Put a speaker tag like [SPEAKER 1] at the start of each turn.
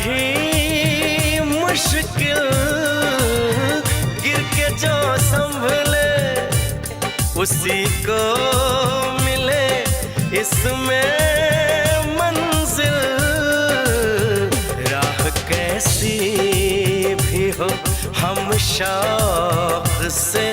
[SPEAKER 1] ही मुश्किल गिर के जो संभले उसी को मिले इसमें मंजिल। राह कैसी भी हो हम शौक से